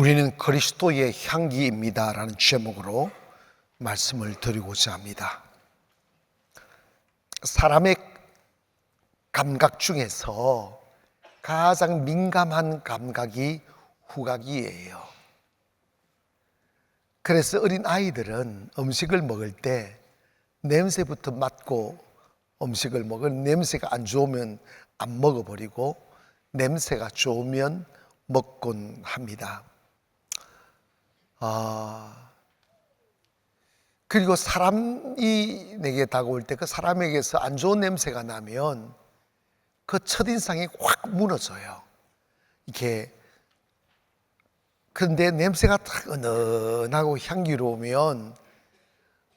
우리는 그리스도의 향기입니다 라는 제목으로 말씀을 드리고자 합니다. 사람의 감각 중에서 가장 민감한 감각이 후각이에요. 그래서 어린 아이들은 음식을 먹을 때 냄새부터 맡고 음식을 먹은 냄새가 안 좋으면 안 먹어버리고 냄새가 좋으면 먹곤 합니다. 그리고 사람이 내게 다가올 때 그 사람에게서 안 좋은 냄새가 나면 그 첫인상이 확 무너져요. 이렇게. 그런데 냄새가 딱 은은하고 향기로우면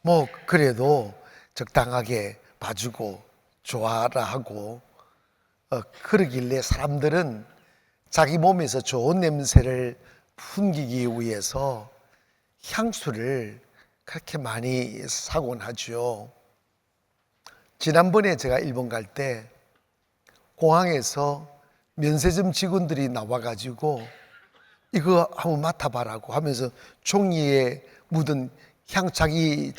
뭐 그래도 적당하게 봐주고 좋아라 하고 그러길래 사람들은 자기 몸에서 좋은 냄새를 풍기기 위해서 향수를 그렇게 많이 사곤 하죠. 지난번에 제가 일본 갈 때 공항에서 면세점 직원들이 나와가지고 이거 한번 맡아봐라고 하면서 종이에 묻은 자기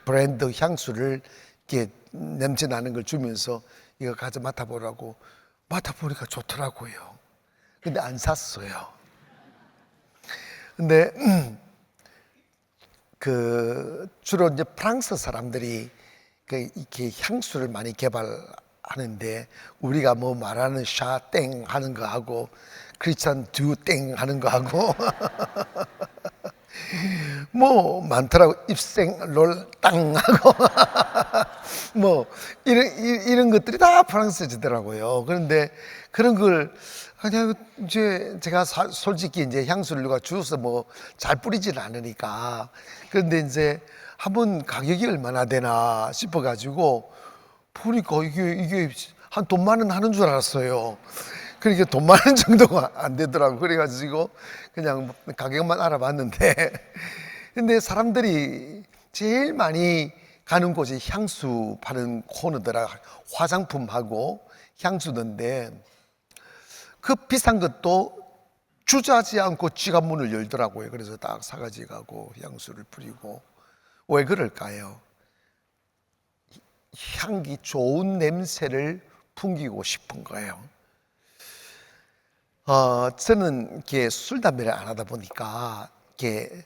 브랜드 향수를 이렇게 냄새 나는 걸 주면서 이거 가져 맡아보라고. 맡아보니까 좋더라고요. 근데 안 샀어요. 근데 주로 이제 프랑스 사람들이 이렇게 향수를 많이 개발하는데 우리가 뭐 말하는 샤땡 하는 거 하고 크리스찬 듀땡 하는 거 하고 뭐 많더라고. 입생 롤땅 하고 뭐 이런 것들이 다 프랑스지더라고요. 그런데 그런 걸 그냥 이제 제가 솔직히 이제 향수를 누가 주워서 뭐 잘 뿌리질 않으니까. 그런데 이제 한번 가격이 얼마나 되나 싶어가지고 보니까 이게 한 돈 많은 하는 줄 알았어요. 그러니까 돈 많은 정도가 안 되더라고. 그래가지고 그냥 가격만 알아봤는데 근데 사람들이 제일 많이 가는 곳이 향수 파는 코너더라. 화장품하고 향수던데 그 비싼 것도 주저하지 않고 지가 문을 열더라고요. 그래서 딱 사가지 가고 향수를 뿌리고. 왜 그럴까요? 향기 좋은 냄새를 풍기고 싶은 거예요. 저는 이렇게 술 담배를 안 하다 보니까 이렇게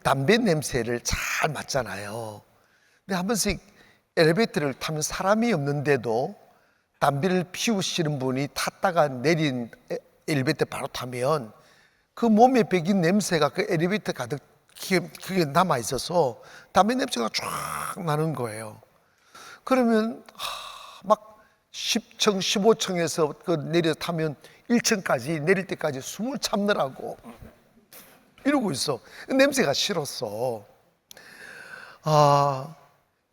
담배 냄새를 잘 맡잖아요. 근데 한 번씩 엘리베이터를 타면 사람이 없는데도 담배를 피우시는 분이 탔다가 내린 엘리베이터 바로 타면 그 몸에 배긴 냄새가 그 엘리베이터 가득 그게 남아 있어서 담배 냄새가 쫙 나는 거예요. 그러면 막 10층, 15층에서 내려 타면 1층까지 내릴 때까지 숨을 참느라고 이러고 있어. 냄새가 싫었어.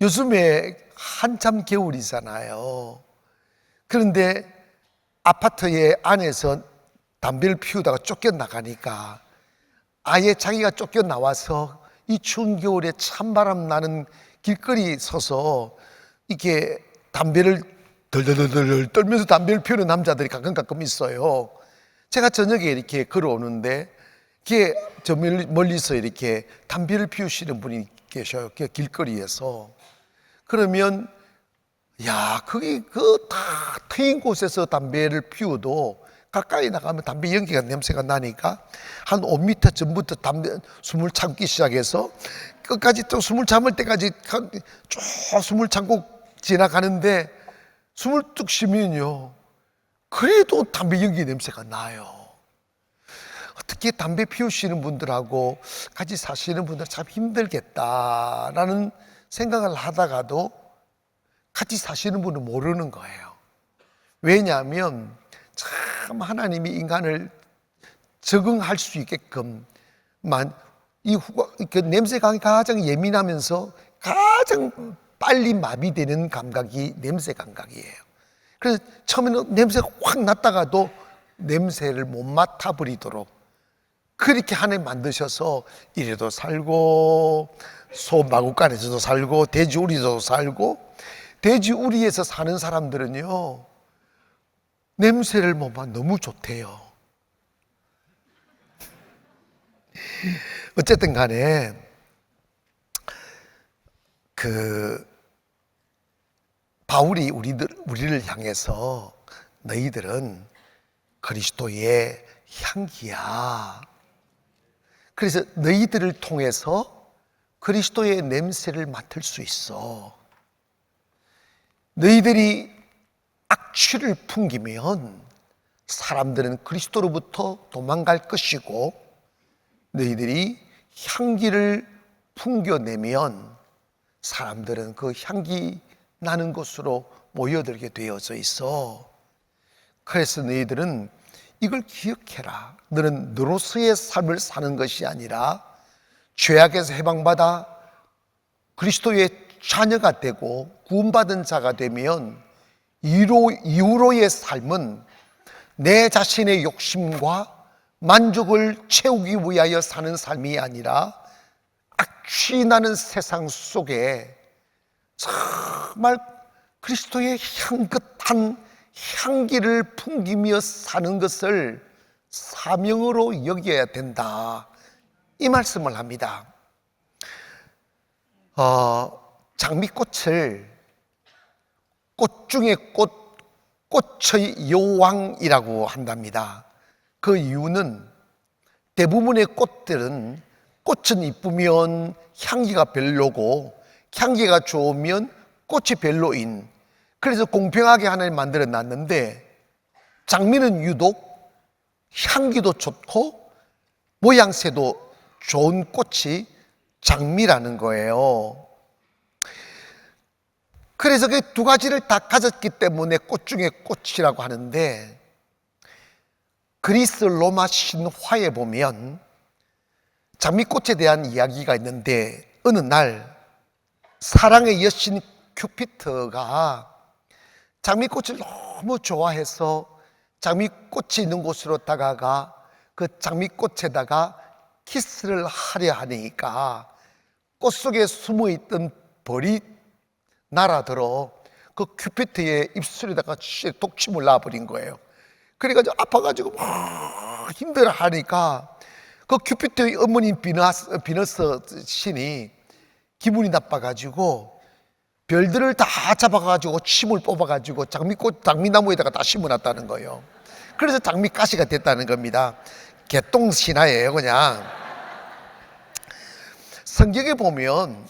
요즘에 한참 겨울이잖아요. 그런데 아파트의 안에서 담배를 피우다가 쫓겨나가니까 아예 자기가 쫓겨나와서 이 추운 겨울에 찬바람 나는 길거리 서서 이렇게 담배를 덜덜덜 떨면서 담배를 피우는 남자들이 가끔 있어요. 제가 저녁에 이렇게 걸어오는데 저 멀리서 이렇게 담배를 피우시는 분이 계셔요. 길거리에서. 그러면 거기 다 트인 곳에서 담배를 피워도 가까이 나가면 담배 연기가 냄새가 나니까 한 5m 전부터 숨을 참기 시작해서 끝까지 또 숨을 참을 때까지 쭉 숨을 참고 지나가는데 숨을 뚝 쉬면요 그래도 담배 연기 냄새가 나요. 어떻게 담배 피우시는 분들하고 같이 사시는 분들 참 힘들겠다라는 생각을 하다가도 같이 사시는 분은 모르는 거예요. 왜냐하면 참 하나님이 인간을 적응할 수 있게끔 그 냄새가 가장 예민하면서 가장 빨리 마비되는 감각이 냄새 감각이에요. 그래서 처음에는 냄새가 확 났다가도 냄새를 못 맡아버리도록 그렇게 하나님 만드셔서 이래도 살고 소 마구간에서도 살고 돼지우리에서도 살고 돼지우리에서 사는 사람들은요 냄새를 맡으면 너무 좋대요. 어쨌든 간에 그 바울이 우리를 향해서 너희들은 그리스도의 향기야. 그래서 너희들을 통해서 그리스도의 냄새를 맡을 수 있어. 너희들이 악취를 풍기면 사람들은 그리스도로부터 도망갈 것이고, 너희들이 향기를 풍겨내면 사람들은 그 향기 나는 곳으로 모여들게 되어져 있어. 그래서 너희들은 이걸 기억해라. 너는 너로서의 삶을 사는 것이 아니라 죄악에서 해방받아 그리스도의 자녀가 되고 구원받은 자가 되면 이후로의 삶은 내 자신의 욕심과 만족을 채우기 위하여 사는 삶이 아니라 악취 나는 세상 속에 정말 그리스도의 향긋한 향기를 풍기며 사는 것을 사명으로 여겨야 된다, 이 말씀을 합니다. 장미꽃을 꽃 중에 꽃의 여왕이라고 한답니다. 그 이유는 대부분의 꽃들은 꽃은 이쁘면 향기가 별로고 향기가 좋으면 꽃이 별로인, 그래서 공평하게 하나님 만들어 놨는데, 장미는 유독 향기도 좋고 모양새도 좋은 꽃이 장미라는 거예요. 그래서 그 두 가지를 다 가졌기 때문에 꽃 중에 꽃이라고 하는데, 그리스 로마 신화에 보면 장미꽃에 대한 이야기가 있는데, 어느 날 사랑의 여신 큐피트가 장미꽃을 너무 좋아해서 장미꽃이 있는 곳으로 다가가 그 장미꽃에다가 키스를 하려 하니까 꽃 속에 숨어있던 벌이 날아들어 그 큐피트의 입술에다가 독침을 놔버린 거예요. 그래가지고 아파가지고 막 힘들어 하니까 그 큐피트의 어머님 비너스 신이 기분이 나빠가지고 별들을 다 잡아가지고 침을 뽑아가지고 장미나무에다가 다 심어놨다는 거예요. 그래서 장미가시가 됐다는 겁니다. 개똥 신화예요, 그냥. 성경에 보면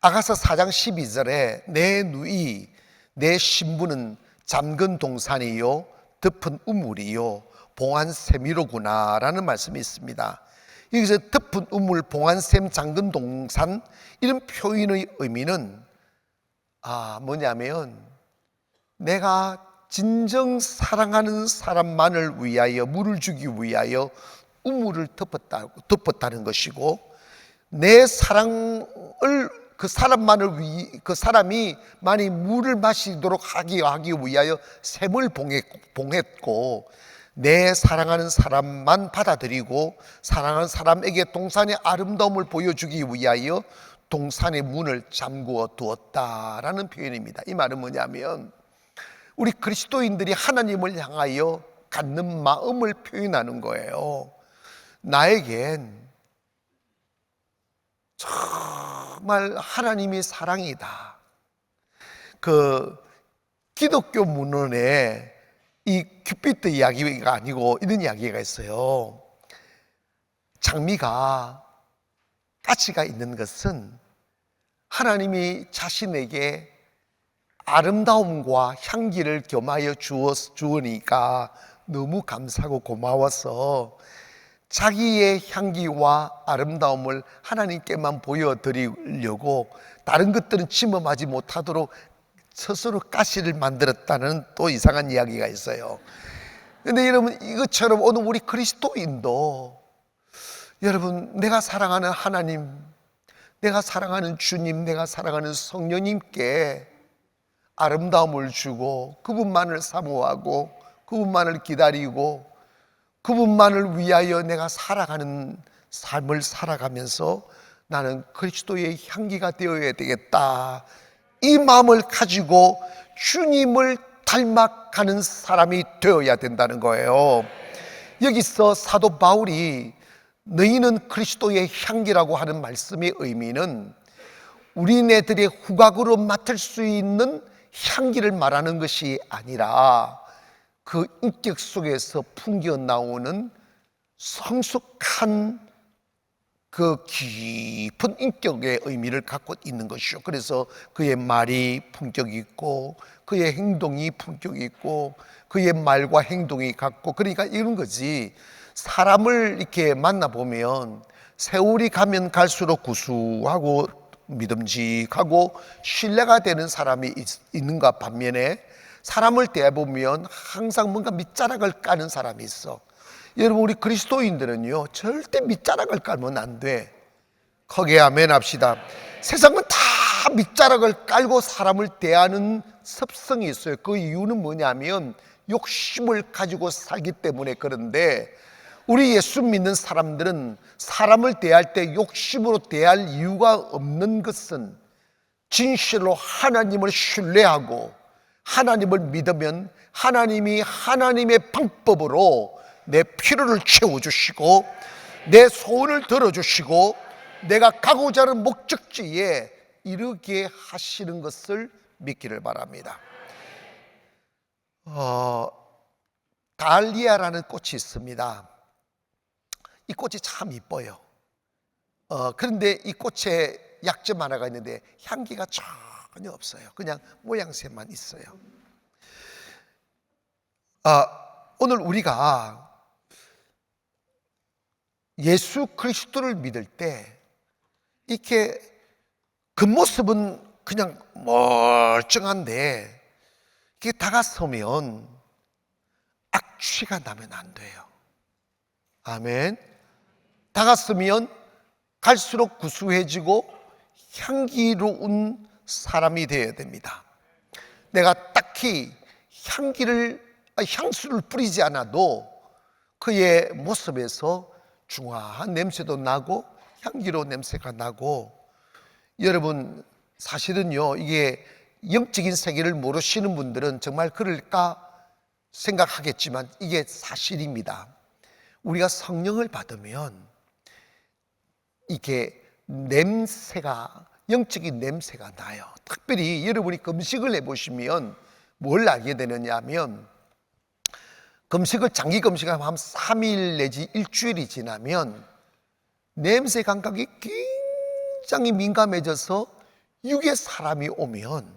아가서 4장 12절에 내 누이 내 신부는 잠근 동산이요 덮은 우물이요 봉한 샘이로구나 라는 말씀이 있습니다. 여기서 덮은 우물, 봉한 샘, 잠근 동산, 이런 표현의 의미는 뭐냐면 내가 진정 사랑하는 사람만을 위하여 물을 주기 위하여 우물을 덮었다는 것이고, 내 사랑을 그 사람이 많이 물을 마시도록 하기 위하여 샘을 봉했고, 내 사랑하는 사람만 받아들이고 사랑하는 사람에게 동산의 아름다움을 보여주기 위하여 동산의 문을 잠그어 두었다라는 표현입니다. 이 말은 뭐냐면 우리 그리스도인들이 하나님을 향하여 갖는 마음을 표현하는 거예요. 나에겐 정말 하나님이 사랑이다. 그 기독교 문헌에 이 큐피트 이야기가 아니고 이런 이야기가 있어요. 장미가 가치가 있는 것은 하나님이 자신에게 아름다움과 향기를 겸하여 주으니까 너무 감사하고 고마워서 자기의 향기와 아름다움을 하나님께만 보여드리려고 다른 것들은 침범하지 못하도록 스스로 가시를 만들었다는 또 이상한 이야기가 있어요. 그런데 여러분, 이것처럼 오늘 우리 그리스도인도 여러분, 내가 사랑하는 하나님, 내가 사랑하는 주님, 내가 사랑하는 성령님께 아름다움을 주고 그분만을 사모하고 그분만을 기다리고 그분만을 위하여 내가 살아가는 삶을 살아가면서 나는 그리스도의 향기가 되어야 되겠다, 이 마음을 가지고 주님을 닮아가는 사람이 되어야 된다는 거예요. 여기서 사도 바울이 너희는 그리스도의 향기라고 하는 말씀의 의미는 우리네들의 후각으로 맡을 수 있는 향기를 말하는 것이 아니라 그 인격 속에서 풍겨 나오는 성숙한 그 깊은 인격의 의미를 갖고 있는 것이요. 그래서 그의 말이 품격이 있고 그의 행동이 품격이 있고 그의 말과 행동이 같고, 그러니까 이런 거지. 사람을 이렇게 만나보면 세월이 가면 갈수록 구수하고 믿음직하고 신뢰가 되는 사람이 있는가 반면에 사람을 대해보면 항상 뭔가 밑자락을 까는 사람이 있어. 여러분, 우리 그리스도인들은요 절대 밑자락을 깔면 안 돼. 크게 아멘 합시다. 세상은 다 밑자락을 깔고 사람을 대하는 습성이 있어요. 그 이유는 뭐냐면 욕심을 가지고 살기 때문에. 그런데 우리 예수 믿는 사람들은 사람을 대할 때 욕심으로 대할 이유가 없는 것은 진실로 하나님을 신뢰하고 하나님을 믿으면 하나님이 하나님의 방법으로 내 필요를 채워주시고 내 소원을 들어주시고 내가 가고자 하는 목적지에 이르게 하시는 것을 믿기를 바랍니다. 달리아라는 꽃이 있습니다. 이 꽃이 참 이뻐요. 그런데 이 꽃에 약점 하나가 있는데 향기가 전혀 없어요. 그냥 모양새만 있어요. 오늘 우리가 예수 그리스도를 믿을 때 이렇게 겉모습은 그냥 멀쩡한데 이렇게 다가서면 악취가 나면 안 돼요. 아멘. 다가서면 갈수록 구수해지고 향기로운 사람이 되어야 됩니다. 내가 딱히 향수를 뿌리지 않아도 그의 모습에서 중화한 냄새도 나고 향기로운 냄새가 나고. 여러분, 사실은요 이게 영적인 세계를 모르시는 분들은 정말 그럴까 생각하겠지만 이게 사실입니다. 우리가 성령을 받으면 이게 냄새가, 영적인 냄새가 나요. 특별히 여러분이 금식을 해보시면 뭘 알게 되느냐 하면, 금식을 장기 금식을 하면 한 3일 내지 일주일이 지나면 냄새 감각이 굉장히 민감해져서 육의 사람이 오면,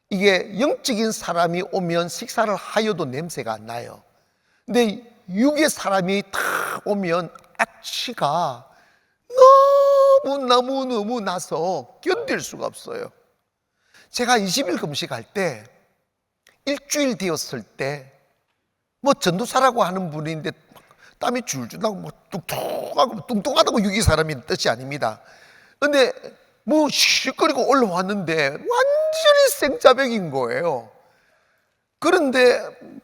이게 영적인 사람이 오면 식사를 하여도 냄새가 안 나요. 근데 육의 사람이 탁 오면 악취가 너무 나서 견딜 수가 없어요. 제가 20일 금식할 때 일주일 되었을 때 뭐 전도사라고 하는 분인데 땀이 줄줄 나고 뭐 뚝뚝하고 뚱뚱하다고 육의 사람이 뜻이 아닙니다. 근데 뭐 시끄리고 올라왔는데 완전히 생자백인 거예요. 그런데 너무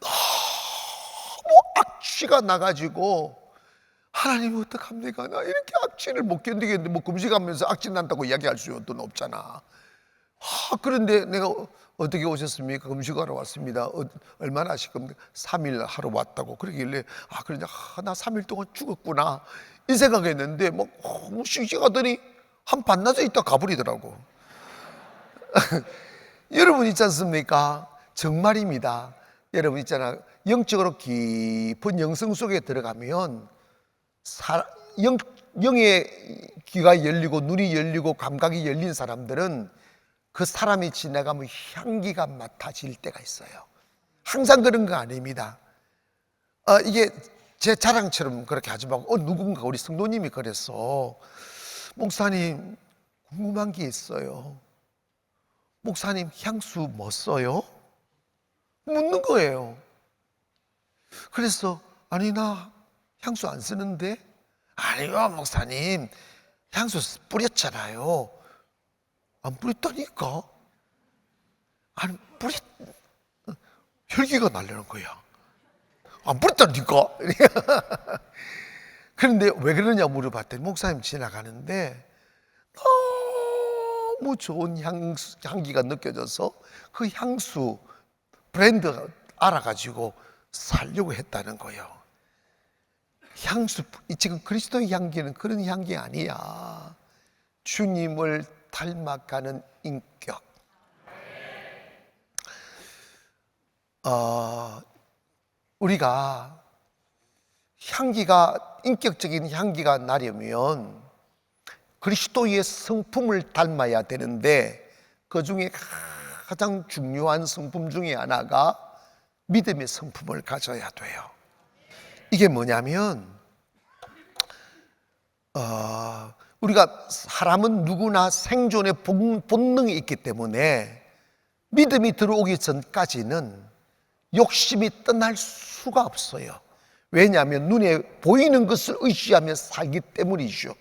악취가 나가지고 하나님 어떡합니까? 나 이렇게 악취를 못 견디겠는데, 뭐 금식하면서 악취 난다고 이야기할 수는 없잖아. 그런데 내가 어떻게 오셨습니까? 금식하러 왔습니다. 얼마나 하실 겁니까? 3일 하러 왔다고. 그러길래 그러냐, 나 3일 동안 죽었구나 이 생각했는데 뭐 씩씩하더니 한 반나절 있다 가버리더라고. 여러분 있지 않습니까? 정말입니다. 여러분 있잖아, 영적으로 깊은 영성 속에 들어가면 영의 귀가 열리고 눈이 열리고 감각이 열린 사람들은 그 사람이 지나가면 향기가 맡아질 때가 있어요. 항상 그런 거 아닙니다. 이게 제 자랑처럼 그렇게 하지 말고, 누군가 우리 성도님이 그랬어. 목사님, 궁금한 게 있어요. 목사님, 향수 뭐 써요? 묻는 거예요. 그래서 아니, 나 향수 안 쓰는데. 아니요 목사님, 향수 뿌렸잖아요. 안 뿌렸다니까. 아니 혈기가 날려는 거야. 안 뿌렸다니까. 그런데 왜 그러냐 물어봤더니 목사님 지나가는데 너무 좋은 향기가 느껴져서 그 향수 브랜드 알아가지고 살려고 했다는 거예요. 향수, 지금 그리스도의 향기는 그런 향기 아니야. 주님을 닮아가는 인격. 우리가 향기가, 인격적인 향기가 나려면 그리스도의 성품을 닮아야 되는데, 그 중에 가장 중요한 성품 중에 하나가 믿음의 성품을 가져야 돼요. 이게 뭐냐면, 우리가 사람은 누구나 생존의 본능이 있기 때문에 믿음이 들어오기 전까지는 욕심이 떠날 수가 없어요. 왜냐하면 눈에 보이는 것을 의지하며 살기 때문이죠.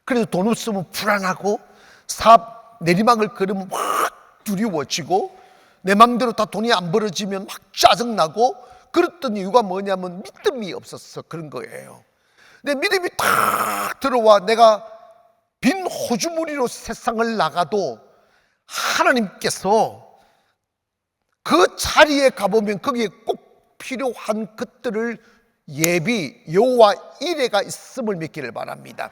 그래서 돈 없으면 불안하고, 사업 내리막을 걸으면 막 두려워지고, 내 맘대로 다 돈이 안 벌어지면 막 짜증나고, 그랬던 이유가 뭐냐면 믿음이 없어서 그런 거예요. 근데 믿음이 탁 들어와 내가 빈 호주머니로 세상을 나가도 하나님께서 그 자리에 가보면 거기에 꼭 필요한 것들을 예비, 여호와 이레가 있음을 믿기를 바랍니다.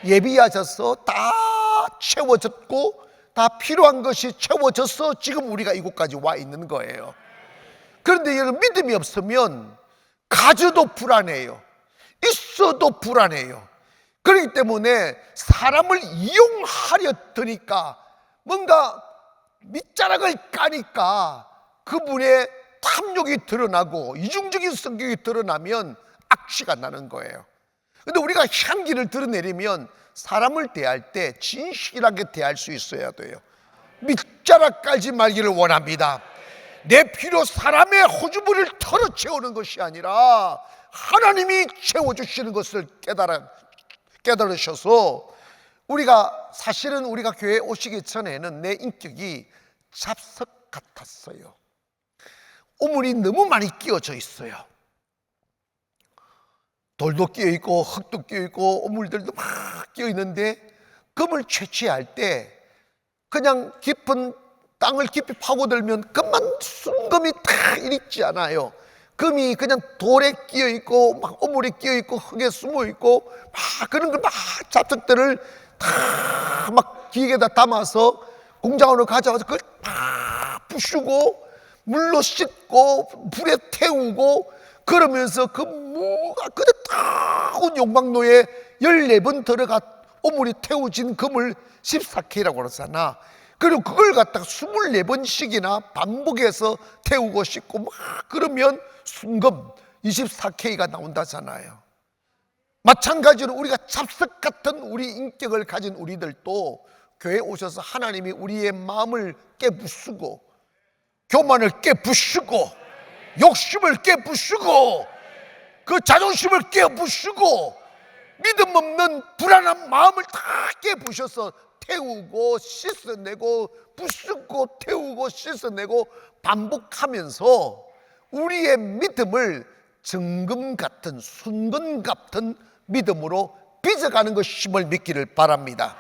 예비하셔서 다 채워졌고, 다 필요한 것이 채워져서 지금 우리가 이곳까지 와 있는 거예요. 그런데 여러분, 믿음이 없으면 가져도 불안해요. 있어도 불안해요. 그렇기 때문에 사람을 이용하려 드니까, 뭔가 밑자락을 까니까 그분의 탐욕이 드러나고 이중적인 성격이 드러나면 악취가 나는 거예요. 근데 우리가 향기를 드러내려면 사람을 대할 때 진실하게 대할 수 있어야 돼요. 밑자락 깔지 말기를 원합니다. 내 필요 사람의 호주머니를 털어 채우는 것이 아니라 하나님이 채워주시는 것을 깨달으셔서, 우리가 사실은 우리가 교회에 오시기 전에는 내 인격이 잡석 같았어요. 오물이 너무 많이 끼어져 있어요. 돌도 끼어 있고 흙도 끼어 있고 오물들도 막 끼어 있는데, 금을 채취할 때 그냥 깊은 땅을 깊이 파고들면 금만 순금이 다 있지 않아요. 금이 그냥 돌에 끼어 있고 막 오물에 끼어 있고 흙에 숨어 있고 막 그런 걸 막 잡석들을 다 막 기계에다 담아서 공장으로 가져와서 그걸 막 부수고 물로 씻고 불에 태우고, 그러면서 그 무가 그대 따가운 용광로에 14번 들어가 오물이 태워진 금을 14K라고 그러잖아. 그리고 그걸 갖다가 24번씩이나 반복해서 태우고 씻고 막 그러면 순금 24K가 나온다잖아요. 마찬가지로 우리가 잡석 같은 우리 인격을 가진 우리들도 교회에 오셔서 하나님이 우리의 마음을 깨부수고, 교만을 깨부수고, 욕심을 깨부수고, 그 자존심을 깨부수고, 믿음 없는 불안한 마음을 다 깨부셔서 태우고 씻어내고, 부수고 태우고 씻어내고 반복하면서 우리의 믿음을 정금 같은, 순금 같은 믿음으로 빚어가는 것임을 믿기를 바랍니다.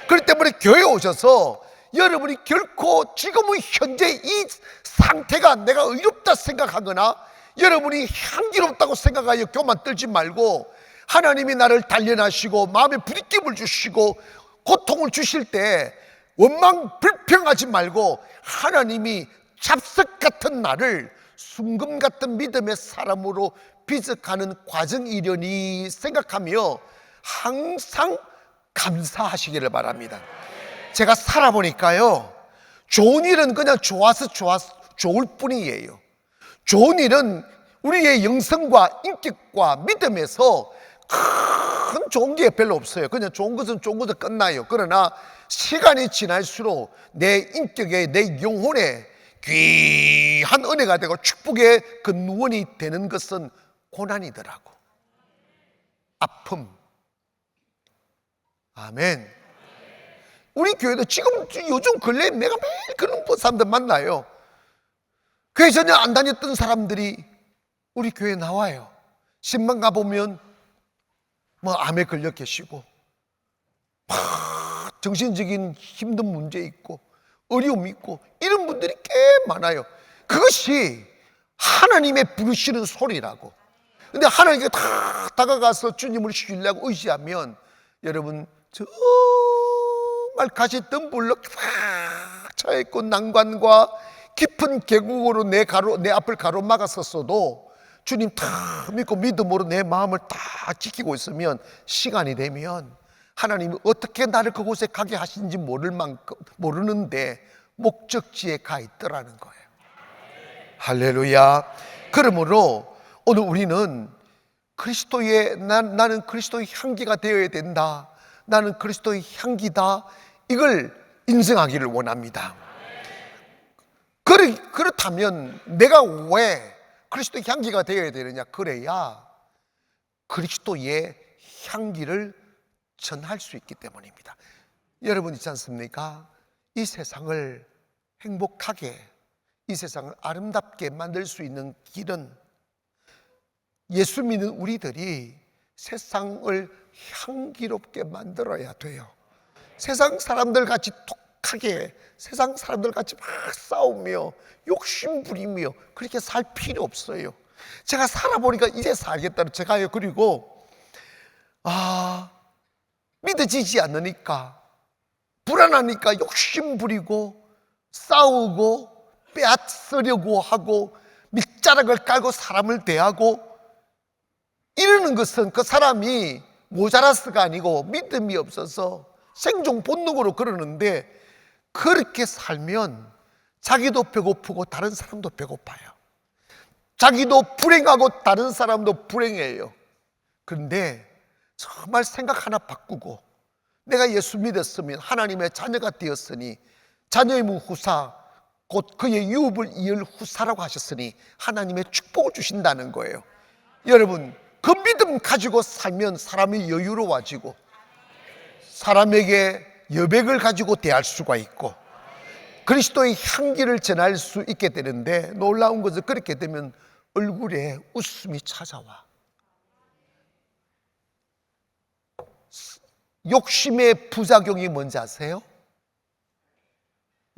그렇기 때문에 교회에 오셔서 여러분이 결코 지금의 현재 이 상태가 내가 의롭다 생각하거나 여러분이 향기롭다고 생각하여 교만 떨지 말고, 하나님이 나를 단련하시고 마음에 부딪힘을 주시고 고통을 주실 때 원망 불평하지 말고, 하나님이 잡석 같은 나를 순금 같은 믿음의 사람으로 빚어가는 과정이려니 생각하며 항상 감사하시기를 바랍니다. 제가 살아보니까요, 좋은 일은 그냥 좋아서 좋을 뿐이에요. 좋은 일은 우리의 영성과 인격과 믿음에서 큰 좋은 게 별로 없어요. 그냥 좋은 것은 끝나요. 그러나 시간이 지날수록 내 인격에, 내 영혼에 귀한 은혜가 되고 축복의 근원이 되는 것은 고난이더라고. 아픔. 아멘. 우리 교회도 지금 요즘 근래에 내가 매일 그런 사람들 만나요. 교회 전혀 안 다녔던 사람들이 우리 교회에 나와요. 신방 가보면 뭐 암에 걸려 계시고 막 정신적인 힘든 문제 있고 어려움 있고 이런 분들이 꽤 많아요. 그것이 하나님의 부르시는 소리라고. 근데 하나님께 다 다가가서 주님을 신뢰하고 의지하면 여러분 정말 가시던 불로 다 차있고 난관과 깊은 계곡으로 내 앞을 가로막았었어도 주님 다 믿고 믿음으로 내 마음을 다 지키고 있으면 시간이 되면 하나님이 어떻게 나를 그곳에 가게 하신지 모르는데 목적지에 가 있더라는 거예요. 할렐루야. 그러므로 오늘 우리는 나는 그리스도의 향기가 되어야 된다, 나는 그리스도의 향기다, 이걸 인정하기를 원합니다. 그렇다면 내가 왜 그리스도의 향기가 되어야 되느냐? 그래야 그리스도의 향기를 전할 수 있기 때문입니다. 여러분 있지 않습니까? 이 세상을 행복하게, 이 세상을 아름답게 만들 수 있는 길은 예수 믿는 우리들이 세상을 향기롭게 만들어야 돼요. 세상 사람들 같이 독하게, 세상 사람들 같이 막 싸우며 욕심부리며 그렇게 살 필요 없어요. 제가 살아보니까 이제서 알겠다는, 제가요, 그리고 믿어지지 않으니까, 불안하니까 욕심부리고 싸우고 빼앗으려고 하고 밑자락을 깔고 사람을 대하고 이러는 것은 그 사람이 모자라서가 아니고 믿음이 없어서 생존 본능으로 그러는데, 그렇게 살면 자기도 배고프고 다른 사람도 배고파요. 자기도 불행하고 다른 사람도 불행해요. 그런데 정말 생각 하나 바꾸고, 내가 예수 믿었으면 하나님의 자녀가 되었으니 자녀임은 후사, 곧 그의 유업을 이을 후사라고 하셨으니 하나님의 축복을 주신다는 거예요. 여러분, 그 믿음 가지고 살면 사람이 여유로워지고 사람에게 여백을 가지고 대할 수가 있고 그리스도의 향기를 전할 수 있게 되는데, 놀라운 것은 그렇게 되면 얼굴에 웃음이 찾아와. 욕심의 부작용이 뭔지 아세요?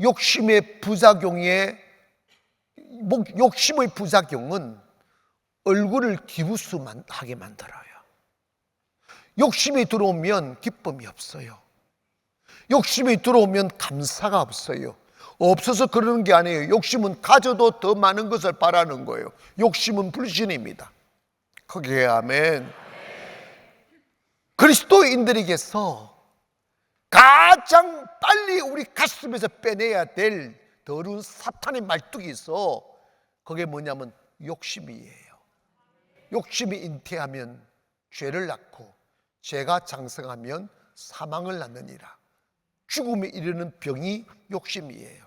욕심의 부작용은 얼굴을 기부스하게 만들어요. 욕심이 들어오면 기쁨이 없어요. 욕심이 들어오면 감사가 없어요. 없어서 그러는 게 아니에요. 욕심은 가져도 더 많은 것을 바라는 거예요. 욕심은 불신입니다. 거기에 아멘. 그리스도인들에게서 가장 빨리 우리 가슴에서 빼내야 될 더러운 사탄의 말뚝이 있어. 그게 뭐냐면 욕심이에요. 욕심이 잉태하면 죄를 낳고 죄가 장성하면 사망을 낳느니라. 죽음에 이르는 병이 욕심이에요.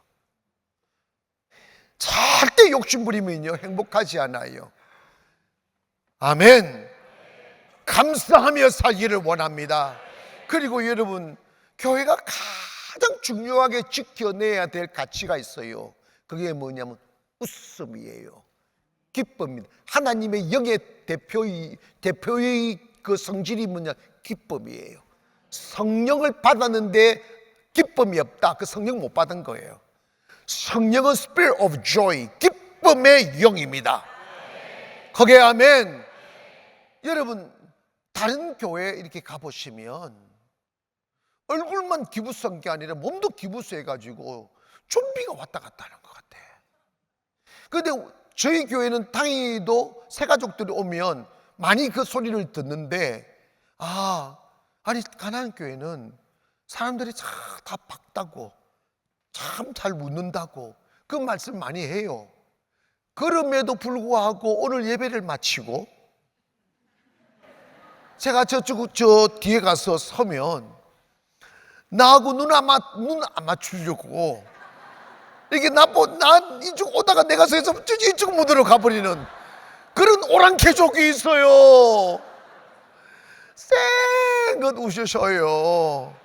절대 욕심 부리면요 행복하지 않아요. 아멘. 감사하며 살기를 원합니다. 그리고 여러분, 교회가 가장 중요하게 지켜내야 될 가치가 있어요. 그게 뭐냐면 웃음이에요. 기쁨입니다. 하나님의 영의 대표의 그 성질이 뭐냐? 기쁨이에요. 성령을 받았는데 기쁨이 없다. 그 성령 못 받은 거예요. 성령은 Spirit of Joy, 기쁨의 영입니다. 거기에 아멘. 여러분, 다른 교회에 이렇게 가보시면 얼굴만 기부스한 게 아니라 몸도 기부스해가지고 좀비가 왔다 갔다 하는 것 같아. 그런데 저희 교회는 당연히도 새가족들이 오면 많이 그 소리를 듣는데, 아니 가나안 교회는 사람들이 참 다 밝다고 참 잘 웃는다고 그 말씀 많이 해요. 그럼에도 불구하고 오늘 예배를 마치고 제가 저 뒤에 가서 서면 나하고 눈 안 맞추려고 이게 나 이쪽 오다가 내가 서서 이쪽 무대로 가버리는 그런 오랑캐족이 있어요. 쌩긋 웃으셔요.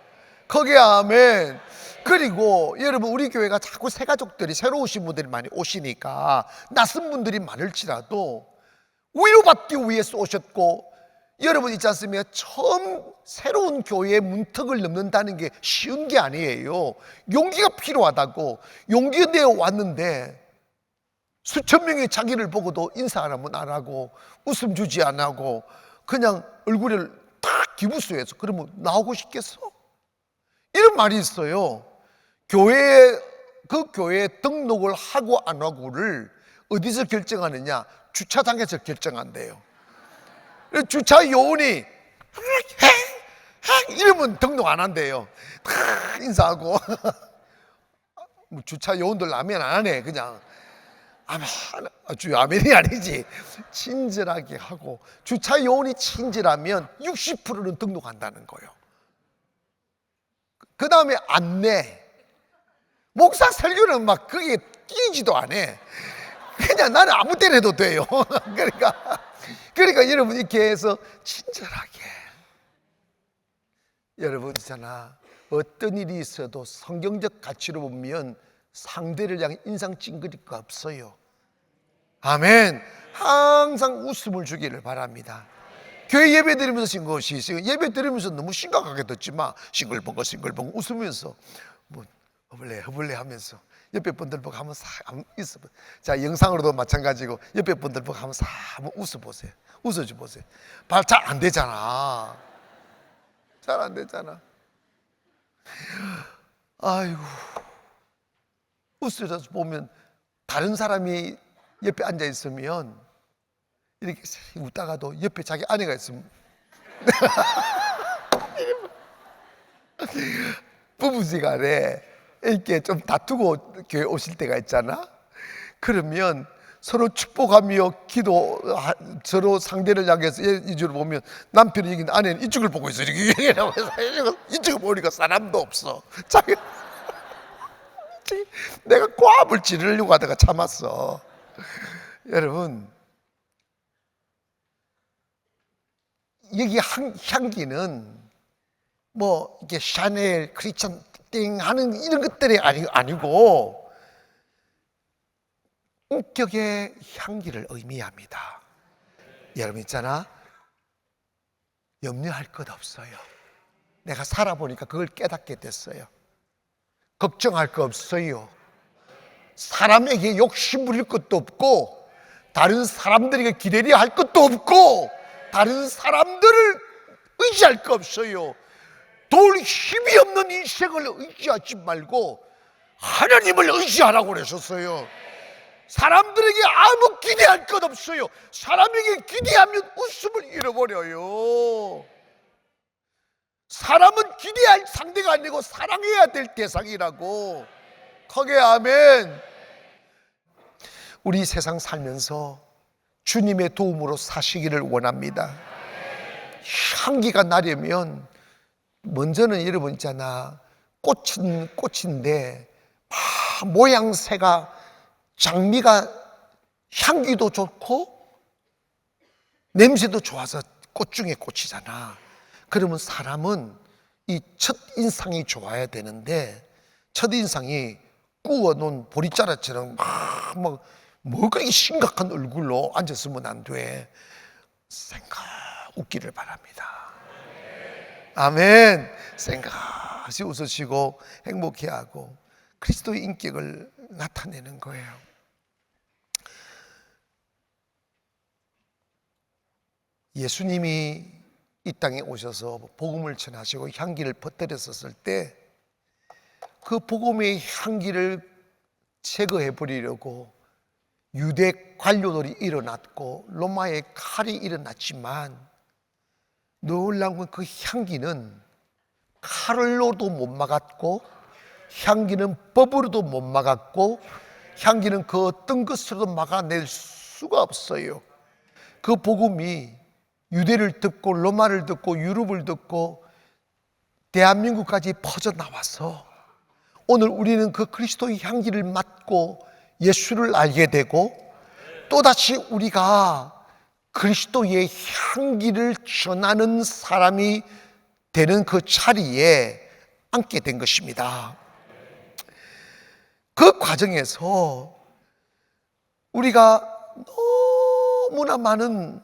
거기에 아멘. 그리고 여러분, 우리 교회가 자꾸 새가족들이 새로 오신 분들이 많이 오시니까 낯선 분들이 많을지라도 위로받기 위해서 오셨고, 여러분 있지 않습니까? 처음 새로운 교회의 문턱을 넘는다는 게 쉬운 게 아니에요. 용기가 필요하다고. 용기가 되어 왔는데 수천 명이 자기를 보고도 인사 하면 안 하고 웃음 주지 안 하고 그냥 얼굴을 딱 기부수해서 그러면 나오고 싶겠어? 이런 말이 있어요. 그 교회에 등록을 하고 안 하고를 어디서 결정하느냐? 주차장에서 결정한대요. 주차 요원이 이러면 등록 안 한대요. 인사하고 주차 요원들 라면 안 하네. 그냥 아멘이 아니지. 친절하게 하고 주차 요원이 친절하면 60%는 등록한다는 거예요. 그 다음에 안내. 목사 설교는 막 그게 끼지도 않아. 그냥 나는 아무 때나 해도 돼요. 그러니까 여러분 이렇게 해서 친절하게. 여러분 있잖아, 어떤 일이 있어도 성경적 가치로 보면 상대를 향해 인상 찡그릴 거 없어요. 아멘. 항상 웃음을 주기를 바랍니다. 교회 예배 드리면서 신것이 예배 드리면서 너무 심각하게 듣지만 싱글벙글 웃으면서 뭐 허블레 하면서 옆에 분들 보고 한번 있어. 자, 영상으로도 마찬가지고 옆에 분들 보고 한번 웃어보세요. 웃어줘 보세요. 잘 안 되잖아. 잘 안 되잖아. 아이고, 웃어서 보면 다른 사람이 옆에 앉아 있으면 이렇게 웃다가도 옆에 자기 아내가 있으면 부부지간에 이렇게 좀 다투고 교회 오실 때가 있잖아. 그러면 서로 축복하며 기도, 서로 상대를 향해서 이쪽을 보면 남편이 이긴 아내는 이쪽을 보고 있어. 이렇게 이쪽을 보니까 사람도 없어. 자기 내가 꽈압을 지르려고 하다가 참았어. 여러분, 여기 향기는 뭐 이게 샤넬, 크리스찬 띵 하는 이런 것들이 아니고 인격의 향기를 의미합니다. 여러분 있잖아, 염려할 것 없어요. 내가 살아보니까 그걸 깨닫게 됐어요. 걱정할 거 없어요. 사람에게 욕심 부릴 것도 없고 다른 사람들에게 기대려 할 것도 없고 다른 사람들을 의지할 거 없어요. 도울 힘이 없는 인생을 의지하지 말고 하나님을 의지하라고 그러셨어요. 사람들에게 아무 기대할 것 없어요. 사람에게 기대하면 웃음을 잃어버려요. 사람은 기대할 상대가 아니고 사랑해야 될 대상이라고. 크게 아멘. 우리 세상 살면서 주님의 도움으로 사시기를 원합니다. 향기가 나려면 먼저는 여러분 있잖아, 꽃은 꽃인데 모양새가 장미가 향기도 좋고 냄새도 좋아서 꽃 중에 꽃이잖아. 그러면 사람은 이 첫인상이 좋아야 되는데 첫인상이 구워놓은 보리자루처럼 뭐 그렇게 심각한 얼굴로 앉았으면 안 돼. 생각 웃기를 바랍니다. 아멘. 생각이 웃으시고 행복해하고 그리스도의 인격을 나타내는 거예요. 예수님이 이 땅에 오셔서 복음을 전하시고 향기를 퍼뜨렸었을 때 그 복음의 향기를 제거해 버리려고 유대 관료들이 일어났고 로마의 칼이 일어났지만 놀라운 건 그 향기는 칼로도 못 막았고 향기는 법으로도 못 막았고 향기는 그 어떤 것으로도 막아낼 수가 없어요. 그 복음이 유대를 듣고 로마를 듣고 유럽을 듣고 대한민국까지 퍼져나와서 오늘 우리는 그 그리스도의 향기를 맡고 예수를 알게 되고 또다시 우리가 그리스도의 향기를 전하는 사람이 되는 그 자리에 앉게 된 것입니다. 그 과정에서 우리가 너무나 많은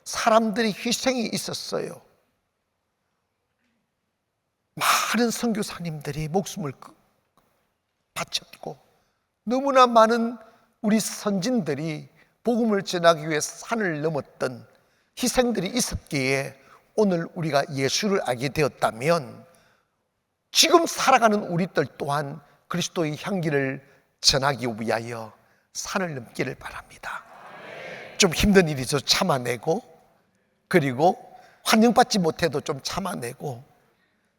사람들의 희생이 있었어요. 많은 선교사님들이 목숨을 바쳤고 너무나 많은 우리 선진들이 복음을 전하기 위해 산을 넘었던 희생들이 있었기에 오늘 우리가 예수를 알게 되었다면 지금 살아가는 우리들 또한 그리스도의 향기를 전하기 위하여 산을 넘기를 바랍니다. 좀 힘든 일이죠. 참아내고, 그리고 환영받지 못해도 좀 참아내고,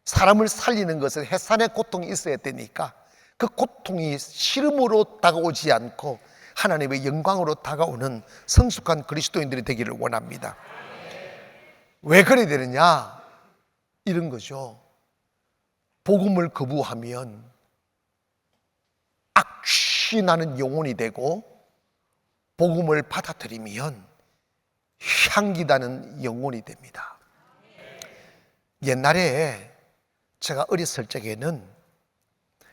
사람을 살리는 것은 해산의 고통이 있어야 되니까 그 고통이 싫음으로 다가오지 않고 하나님의 영광으로 다가오는 성숙한 그리스도인들이 되기를 원합니다. 왜 그래야 되느냐? 이런 거죠. 복음을 거부하면 악취 나는 영혼이 되고, 복음을 받아들이면 향기나는 영혼이 됩니다. 옛날에 제가 어렸을 적에는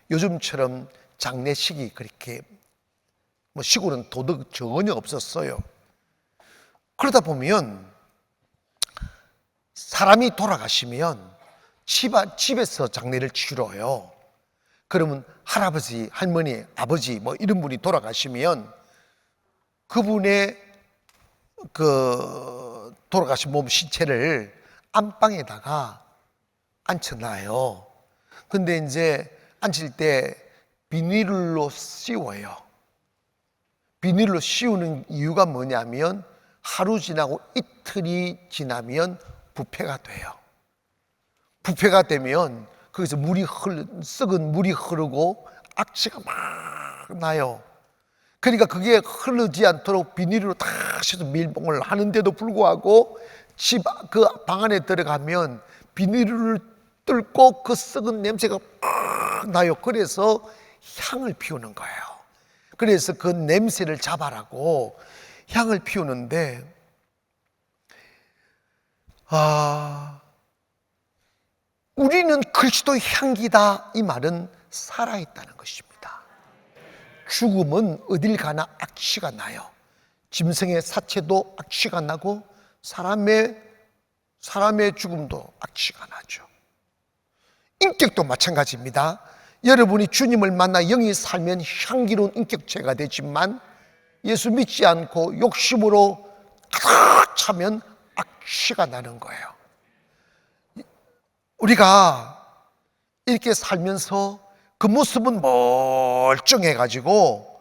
요즘처럼 장례식이 그렇게 시골은 도덕 전혀 없었어요. 그러다 보면 사람이 돌아가시면 집에서 장례를 치러요. 그러면 할아버지, 할머니, 아버지 이런 분이 돌아가시면 그분의 돌아가신 몸 시체를 안방에다가 앉혀놔요. 근데 이제 앉힐 때 비닐로 씌워요. 비닐로 씌우는 이유가 뭐냐면 하루 지나고 이틀이 지나면 부패가 돼요. 부패가 되면 거기서 썩은 물이 흐르고 악취가 막 나요. 그러니까 그게 흐르지 않도록 비닐로 다시 밀봉을 하는데도 불구하고 그 방 안에 들어가면 비닐을 뚫고 그 썩은 냄새가 막 나요. 그래서 향을 피우는 거예요. 그래서 그 냄새를 잡아라고 향을 피우는데, 우리는 그리스도의 향기다, 이 말은 살아있다는 것입니다. 죽음은 어딜 가나 악취가 나요. 짐승의 사체도 악취가 나고 사람의 죽음도 악취가 나죠. 인격도 마찬가지입니다. 여러분이 주님을 만나 영이 살면 향기로운 인격체가 되지만 예수 믿지 않고 욕심으로 가득 차면 악취가 나는 거예요. 우리가 이렇게 살면서 그 모습은 멀쩡해가지고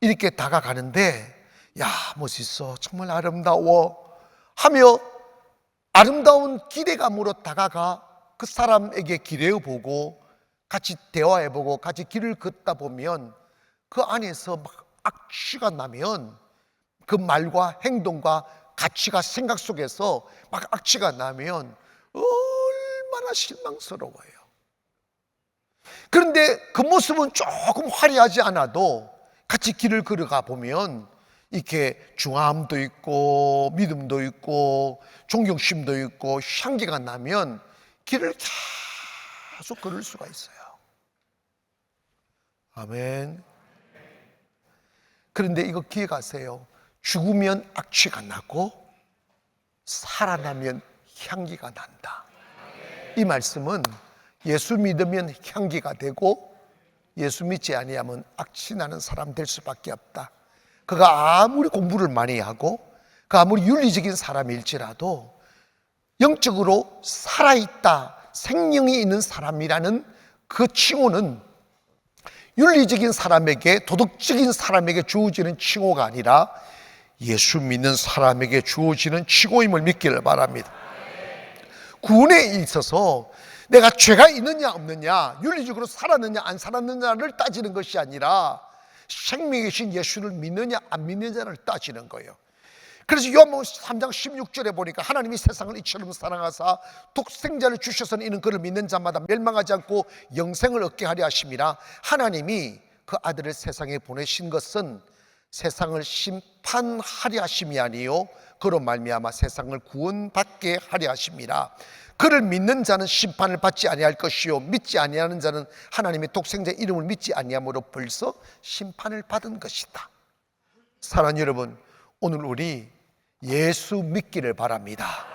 이렇게 다가가는데, 야, 멋있어, 정말 아름다워 하며 아름다운 기대감으로 다가가 그 사람에게 기대어보고 같이 대화해보고 같이 길을 걷다 보면 그 안에서 막 악취가 나면 그 말과 행동과 가치가 생각 속에서 막 악취가 나면 얼마나 실망스러워요. 그런데 그 모습은 조금 화려하지 않아도 같이 길을 걸어가 보면 이렇게 중함도 있고 믿음도 있고 존경심도 있고 향기가 나면 길을 계속 걸을 수가 있어요. 아멘. 그런데 이거 기억하세요. 죽으면 악취가 나고 살아나면 향기가 난다. 이 말씀은 예수 믿으면 향기가 되고 예수 믿지 아니하면 악취 나는 사람 될 수밖에 없다. 그가 아무리 공부를 많이 하고 그 아무리 윤리적인 사람일지라도 영적으로 살아있다, 생명이 있는 사람이라는 그 칭호는 윤리적인 사람에게, 도덕적인 사람에게 주어지는 칭호가 아니라 예수 믿는 사람에게 주어지는 칭호임을 믿기를 바랍니다. 구원에 있어서 내가 죄가 있느냐 없느냐, 윤리적으로 살았느냐 안 살았느냐를 따지는 것이 아니라 생명이신 예수를 믿느냐 안 믿느냐를 따지는 거예요. 그래서 요한복음 3장 16절에 보니까 하나님이 세상을 이처럼 사랑하사 독생자를 주셔서는 이는 그를 믿는 자마다 멸망하지 않고 영생을 얻게 하려 하심이라. 하나님이 그 아들을 세상에 보내신 것은 세상을 심판하려 하심이 아니요 그로 말미암아 세상을 구원받게 하려 하심이라. 그를 믿는 자는 심판을 받지 아니할 것이요 믿지 아니하는 자는 하나님의 독생자 이름을 믿지 아니함으로 벌써 심판을 받은 것이다. 사랑하는 여러분, 오늘 우리 예수 믿기를 바랍니다.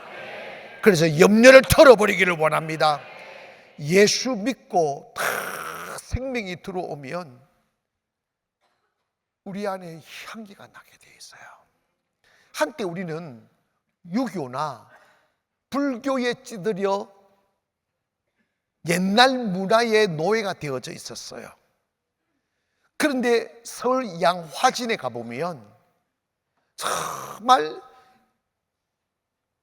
그래서 염려를 털어버리기를 원합니다. 예수 믿고 다 생명이 들어오면 우리 안에 향기가 나게 되어 있어요. 한때 우리는 유교나 불교에 찌들여 옛날 문화의 노예가 되어져 있었어요. 그런데 서울 양화진에 가보면 정말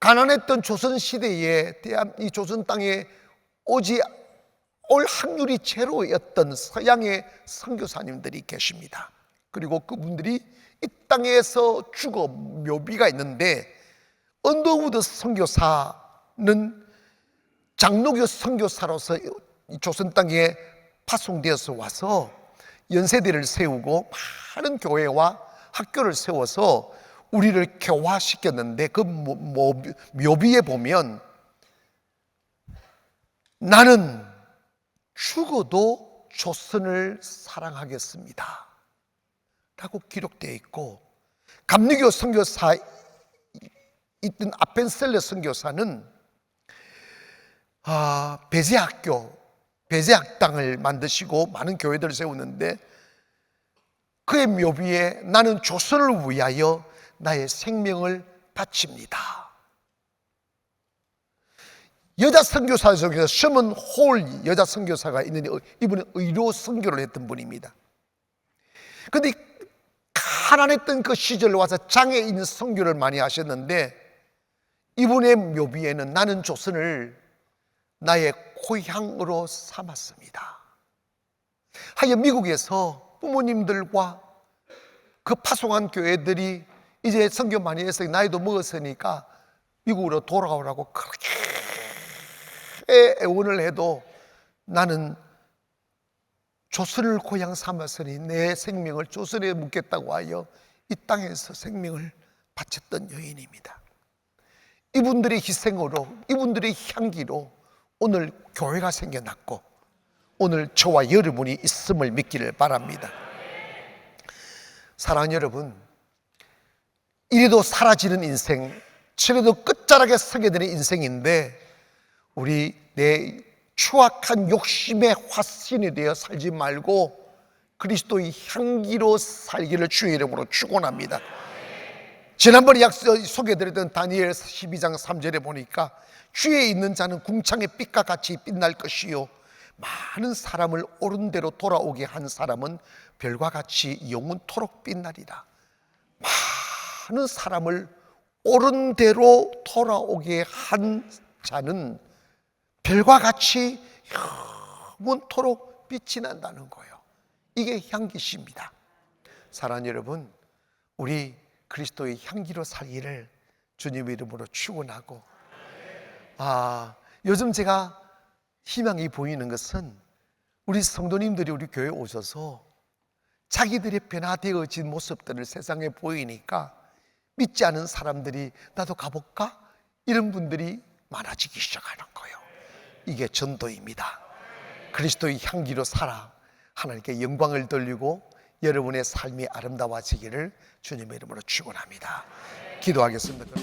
가난했던 조선시대에 이 조선 땅에 오지 올 확률이 제로였던 서양의 선교사님들이 계십니다. 그리고 그분들이 이 땅에서 죽어 묘비가 있는데, 언더우드 선교사는 장로교 선교사로서 이 조선 땅에 파송되어서 와서 연세대를 세우고 많은 교회와 학교를 세워서 우리를 교화시켰는데, 그 묘비에 보면 나는 죽어도 조선을 사랑하겠습니다 라고 기록되어 있고, 감리교 선교사 있던 아펜셀레 선교사는 배제학당을 만드시고 많은 교회들을 세우는데, 그의 묘비에 나는 조선을 위하여 나의 생명을 바칩니다. 여자 선교사 중에서 셔먼 홀 여자 선교사가 있는데, 이분은 의료 선교를 했던 분입니다. 그런데 가난했던 그 시절에 와서 장애인 선교를 많이 하셨는데, 이분의 묘비에는 나는 조선을 나의 고향으로 삼았습니다. 하여 미국에서 부모님들과 그 파송한 교회들이 이제 선교 많이 해서 나이도 먹었으니까 미국으로 돌아오라고 그렇게 애원을 해도, 나는 조선을 고향 삼았으니 내 생명을 조선에 묻겠다고 하여 이 땅에서 생명을 바쳤던 여인입니다. 이분들의 희생으로, 이분들의 향기로 오늘 교회가 생겨났고, 오늘 저와 여러분이 있음을 믿기를 바랍니다. 사랑하는 여러분, 이래도 사라지는 인생, 저래도 끝자락에 서게 되는 인생인데, 우리 내 추악한 욕심의 화신이 되어 살지 말고 그리스도의 향기로 살기를 주의 이름으로 축원합니다. 지난번에 소개해드렸던 다니엘 12장 3절에 보니까, 주에 있는 자는 궁창의 빛과 같이 빛날 것이요 많은 사람을 옳은 대로 돌아오게 한 사람은 별과 같이 영원토록 빛나리라. 많은 사람을 옳은 대로 돌아오게 한 자는 별과 같이 영원토록 빛이 난다는 거예요. 이게 향기십니다. 사랑하는 여러분, 우리 그리스도의 향기로 살기를 주님의 이름으로 축원하고, 요즘 제가 희망이 보이는 것은, 우리 성도님들이 우리 교회에 오셔서 자기들의 변화되어진 모습들을 세상에 보이니까 믿지 않은 사람들이 나도 가볼까? 이런 분들이 많아지기 시작하는 거예요. 이게 전도입니다. 그리스도의 향기로 살아 하나님께 영광을 돌리고 여러분의 삶이 아름다워지기를 주님의 이름으로 축원합니다. 기도하겠습니다.